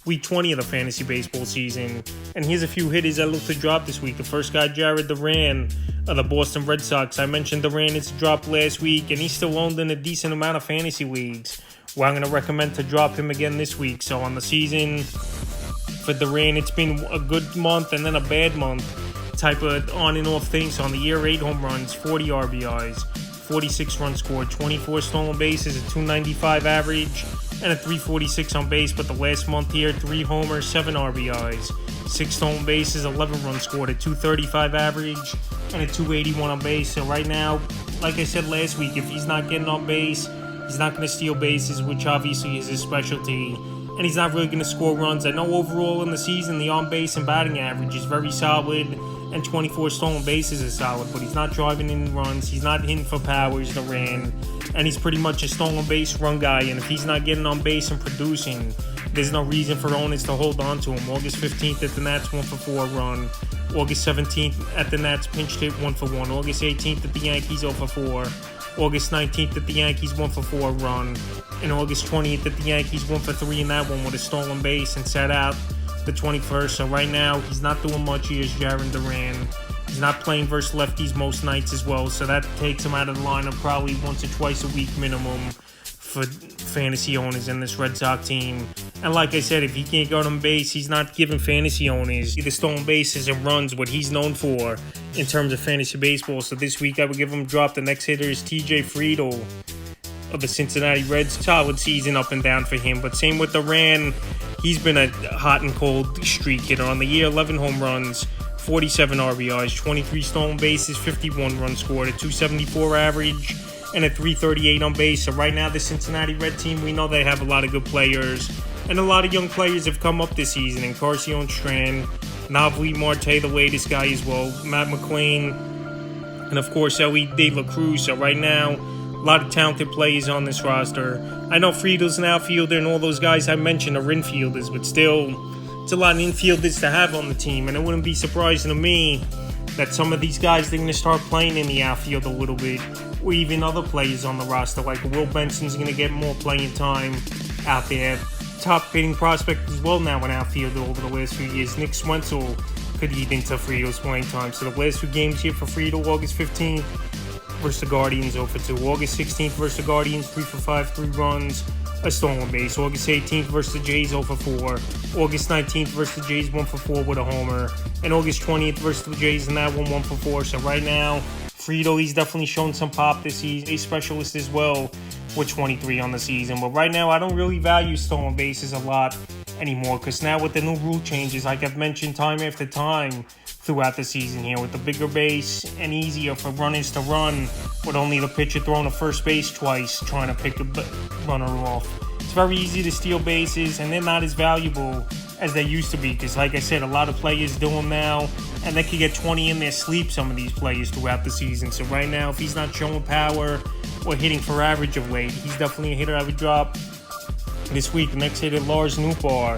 Week 20 of the fantasy baseball season. And here's a few hitters that look to drop this week. The first guy, Jared Duran of the Boston Red Sox. I mentioned Duran is dropped last week, and he's still owned in a decent amount of fantasy leagues. Well, I'm going to recommend to drop him again this week. So on the season for Duran, it's been a good month and then a bad month. Type of on and off thing. So on the year, 8 home runs, 40 RBIs, 46 runs scored, 24 stolen bases, a 295 average, and a 346 on base. But the last month here, 3 homers, 7 RBIs, 6 stolen bases, 11 runs scored, a 235 average, and a 281 on base. So right now, like I said last week, if he's not getting on base, he's not going to steal bases, which obviously is his specialty. And he's not really going to score runs. I know overall in the season, the on-base and batting average is very solid, and 24 stolen bases is solid, but he's not driving in runs. He's not hitting for powers, Duran, and he's pretty much a stolen base run guy. And if he's not getting on base and producing, there's no reason for owners to hold on to him. August 15th at the Nats, 1 for 4 run. August 17th at the Nats, pinched hit, 1 for 1. August 18th at the Yankees, 0 for 4. August 19th at the Yankees, 1 for 4 run. And August 20th at the Yankees, 1 for 3 in that one with a stolen base and sat out the 21st. So right now, he's not doing much. He is Jared Duran. He's not playing versus lefties most nights as well, so that takes him out of the lineup probably once or twice a week minimum for fantasy owners in this Red Sox team. And like I said, if he can't go on base, he's not giving fantasy owners the stolen bases and runs, what he's known for in terms of fantasy baseball. So this week I would give him a drop. The next hitter is TJ Friedl of the Cincinnati Reds. Solid season up and down for him, but same with Duran. He's been a hot and cold streak hitter. On the year, 11 home runs, 47 RBIs, 23 stolen bases, 51 runs scored, a 274 average, and a 338 on base. So right now, the Cincinnati Red team, we know they have a lot of good players, and a lot of young players have come up this season. And Carcion Strand, Novelty Marte, the latest guy as well, Matt McLain, and of course, Ellie De La Cruz. So right now, a lot of talented players on this roster. I know Friedl's an outfielder, and all those guys I mentioned are infielders, but still, it's a lot of infielders to have on the team, and it wouldn't be surprising to me that some of these guys are going to start playing in the outfield a little bit, or even other players on the roster, like Will Benson's going to get more playing time out there. Top hitting prospect as well now in outfield over the last few years. Nick Swenzel could eat into Friedl's playing time. So the last 2 games here for Friedl, August 15th versus the Guardians, 0 for 2. August 16th versus the Guardians, 3 for 5, 3 runs, a stolen base. August 18th versus the Jays, 0 for 4. August 19th versus the Jays, 1 for 4 with a homer. And August 20th versus the Jays, and that one, 1 for 4. So right now, Friedl, he's definitely shown some pop this season. A specialist as well with 23 on the season. But right now, I don't really value stolen bases a lot anymore, because now with the new rule changes, like I've mentioned time after time throughout the season here, with the bigger base and easier for runners to run with only the pitcher throwing to first base twice trying to pick a runner off. It's very easy to steal bases, and they're not as valuable as they used to be, because like I said, a lot of players do them now, and they can get 20 in their sleep, some of these players, throughout the season. So right now, if he's not showing power or hitting for average of late, he's definitely a hitter I would drop this week. The next hitter, Lars Nootbaar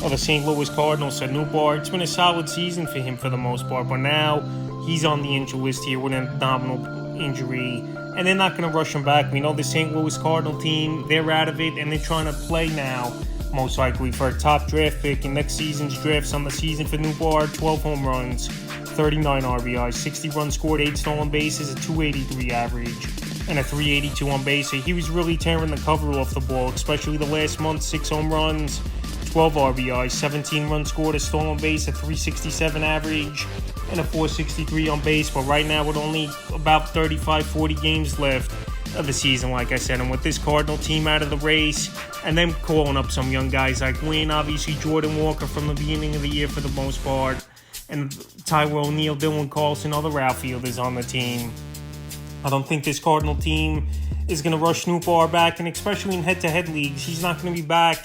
of the St. Louis Cardinals. So Nootbaar, it's been a solid season for him for the most part, but now he's on the injury list here with an abdominal injury, and they're not going to rush him back. We know the St. Louis Cardinal team, they're out of it, and they're trying to play now, most likely, for a top draft pick in next season's drafts. On the season for Nootbaar, 12 home runs, 39 RBIs, 60 runs scored, 8 stolen bases, a 283 average, and a 382 on base. So he was really tearing the cover off the ball, especially the last month. 6 home runs, 12 RBIs, 17 runs scored, a stolen base, a 367 average, and a 463 on base. But right now, with only about 35-40 games left of the season, like I said, and with this Cardinal team out of the race, and them calling up some young guys like Wynn, obviously Jordan Walker from the beginning of the year for the most part, and Tyrell O'Neill, Dylan Carlson, other outfielders on the team, I don't think this Cardinal team is going to rush Nootbaar back, and especially in head-to-head leagues, he's not going to be back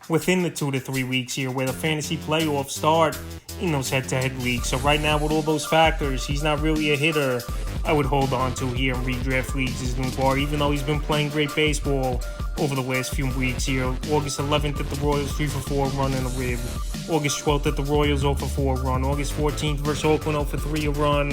within the 2 to 3 weeks here where the fantasy playoffs start in those head-to-head leagues. So right now, with all those factors, he's not really a hitter I would hold on to here in redraft leagues as Nootbaar, even though he's been playing great baseball over the last few weeks here. August 11th at the Royals, 3 for 4 run and a rib. August 12th at the Royals, 0 for 4 run. August 14th versus Oakland, 0 for 3 a run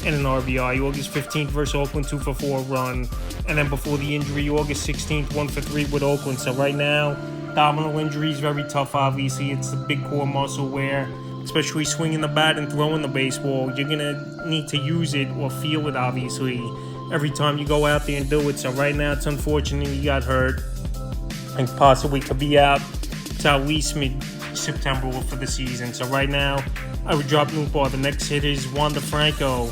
and an RBI. August 15th versus Oakland, 2 for 4 run. And then before the injury, August 16th, 1 for 3 with Oakland. So right now, Abdominal injury is very tough, obviously. It's a big core muscle wear, especially swinging the bat and throwing the baseball. You're going to need to use it or feel it, obviously, every time you go out there and do it. So right now, it's unfortunate he got hurt and possibly could be out to at least mid-September for the season. So right now, I would drop Nootbaar. The next hit is Wander Franco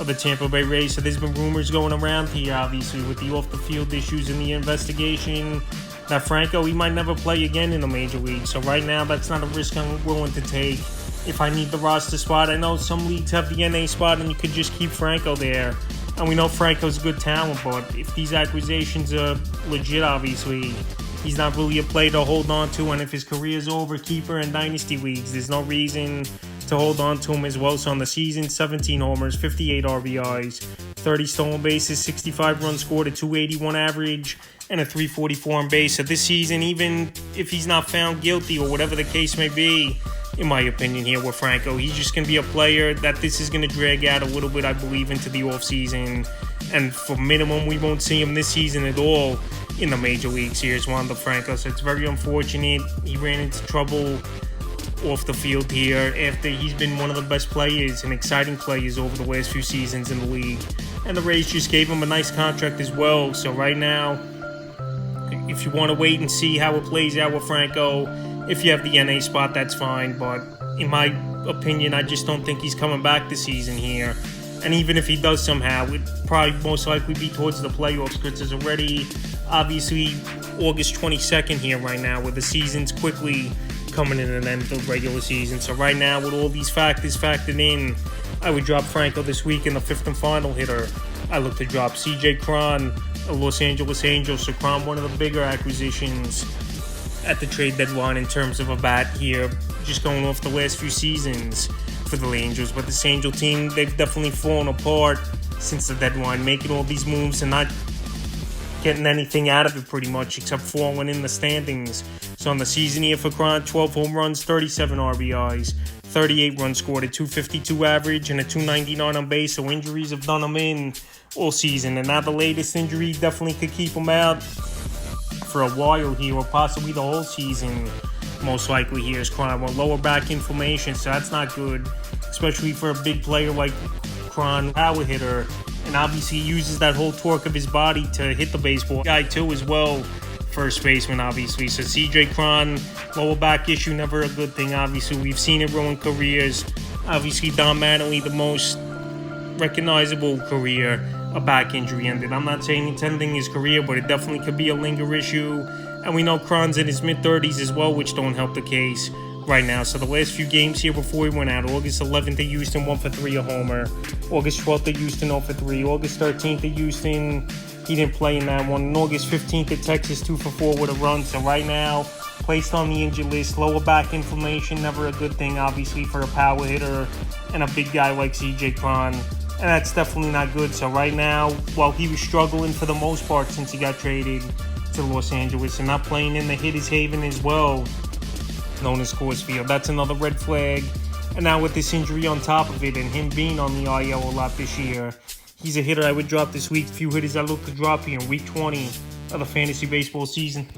of the Tampa Bay Rays. So there's been rumors going around here, obviously, with the off-the-field issues in the investigation, that Franco, he might never play again in the major league. So right now, that's not a risk I'm willing to take. If I need the roster spot, I know some leagues have the NA spot and you could just keep Franco there. And we know Franco's a good talent, but if these acquisitions are legit, obviously, he's not really a player to hold on to. And if his career's over, keeper in dynasty leagues, there's no reason to hold on to him as well. So on the season, 17 homers, 58 RBIs, 30 stolen bases, 65 runs scored, a 281 average, and a 344 on base. So this season, even if he's not found guilty or whatever the case may be, in my opinion here with Franco, he's just going to be a player that this is going to drag out a little bit, I believe, into the offseason. And for minimum, we won't see him this season at all in the major leagues. Here's Wander Franco. So it's very unfortunate. He ran into trouble off the field here after he's been one of the best players and exciting players over the last few seasons in the league. And the Rays just gave him a nice contract as well. So right now, if you want to wait and see how it plays out with Franco, if you have the NA spot, that's fine. But in my opinion, I just don't think he's coming back this season here. And even if he does somehow, it'd probably most likely be towards the playoffs, because there's already, obviously, August 22nd here right now, where the season's quickly coming in an end of the regular season. So right now, with all these factors factored in, I would drop Franco this week in the fifth and final hitter. I look to drop CJ Cron, a Los Angeles Angels. So Cron, one of the bigger acquisitions at the trade deadline in terms of a bat here, just going off the last few seasons for the Angels. But this Angel team, they've definitely fallen apart since the deadline, making all these moves and not getting anything out of it pretty much, except falling in the standings. So on the season here for Cron, 12 home runs, 37 RBIs, 38 runs scored, a 252 average, and a 299 on base. So injuries have done him in all season. And now the latest injury definitely could keep him out for a while here, or possibly the whole season, most likely here is Cron. Well, lower back inflammation, so that's not good, especially for a big player like Cron, power hitter. And obviously he uses that whole torque of his body to hit the baseball. Guy too as well, first baseman obviously. So CJ Cron, lower back issue, never a good thing. Obviously we've seen it ruin careers. Obviously Don Mattingly, the most recognizable career, a back injury ended. I'm not saying it's ending his career, but it definitely could be a linger issue. And we know Cron's in his mid-30s as well, which don't help the case right now. So the last few games here before he went out, August 11th at Houston, 1 for 3, a homer. August 12th at Houston, 0 for 3. August 13th at Houston, he didn't play in that one. And August 15th at Texas, 2 for 4 with a run. So right now, placed on the injured list. Lower back inflammation, never a good thing, obviously, for a power hitter and a big guy like CJ Cron. And that's definitely not good. So right now, while he was struggling for the most part since he got traded to Los Angeles and not playing in the hitter's haven as well, known as Coors Field, that's another red flag. And now with this injury on top of it and him being on the IL a lot this year, he's a hitter I would drop this week. Few hitters I look to drop here in week 20 of the fantasy baseball season.